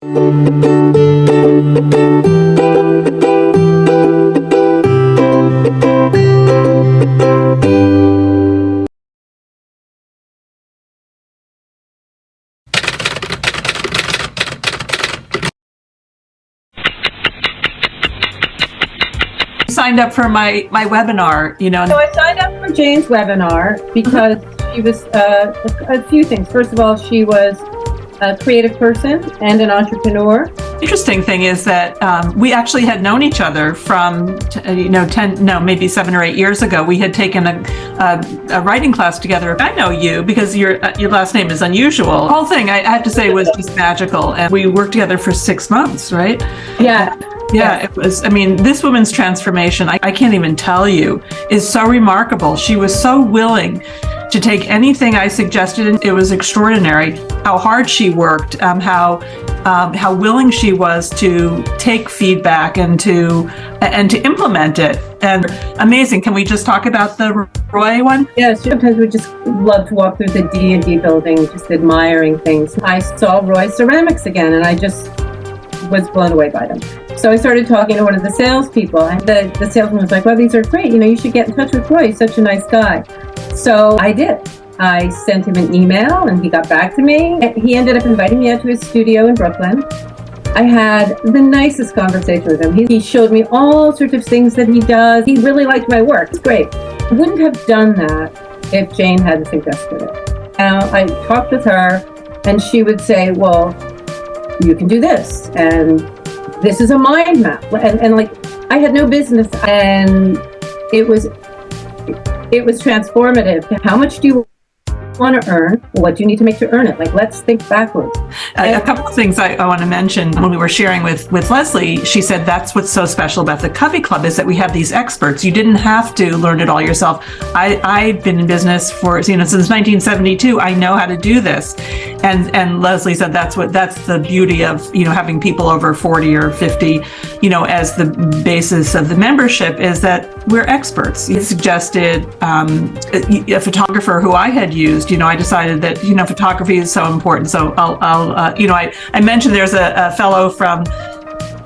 Signed up for my webinar, So I signed up for Jane's webinar because she was a few things. First of all, she was a creative person and an entrepreneur. Interesting thing is that we actually had known each other from, maybe 7 or 8 years ago. We had taken a writing class together. I know you because your last name is unusual. The whole thing, I have to say, was just magical. And we worked together for 6 months, right? Yeah. Yeah, it was. This woman's transformation, I can't even tell you, is so remarkable. She was so willing to take anything I suggested, and it was extraordinary how hard she worked, how willing she was to take feedback and to implement it. And amazing. Can we just talk about the Roy one? Yes, sometimes we just love to walk through the D&D building, just admiring things. I saw Roy ceramics again, and I just was blown away by them. So I started talking to one of the salespeople, and the salesman was like, "Well, these are great. You should get in touch with Roy. He's such a nice guy." So I did. I sent him an email, and he got back to me. He ended up inviting me out to his studio in Brooklyn. I had the nicest conversation with him. He showed me all sorts of things that he does. He really liked my work. It's great. I wouldn't have done that if Jane hadn't suggested it. Now, I talked with her, and she would say, "Well, you can do this, and this is a mind map." And like, I had no business, and it was transformative. How much do you want to earn? What do you need to make to earn it? Like, let's think backwards. A couple of things I want to mention. When we were sharing with Lesley, she said that's what's so special about the Covey Club is that we have these experts. You didn't have to learn it all yourself. I've been in business for since 1972. I know how to do this, and Lesley said that's the beauty of having people over 40 or 50, as the basis of the membership is that we're experts. You suggested a photographer who I had used. I decided that photography is so important. So I mentioned there's a fellow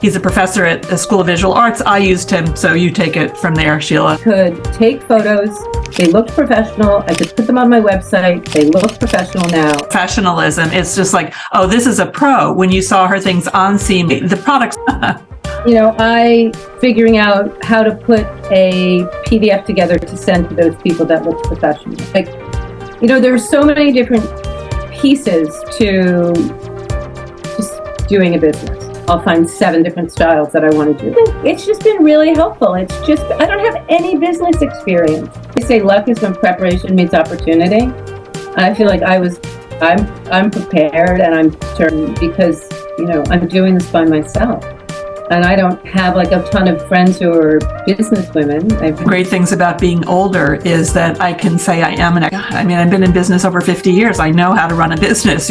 he's a professor at the School of Visual Arts. I used him, so you take it from there, Shiela. Could take photos. They looked professional. I could put them on my website. They look professional now. Professionalism. It's just like, oh, this is a pro. When you saw her things on Seymour, the products. I figuring out how to put a PDF together to send to those people that look professional. Like, there's so many different pieces to just doing a business. I'll find 7 different styles that I want to do. It's just been really helpful. I don't have any business experience. They say luck is when preparation meets opportunity. And I feel like I'm prepared and I'm determined because, I'm doing this by myself. And I don't have like a ton of friends who are business women. Great things about being older is that I can say I am I've been in business over 50 years. I know how to run a business,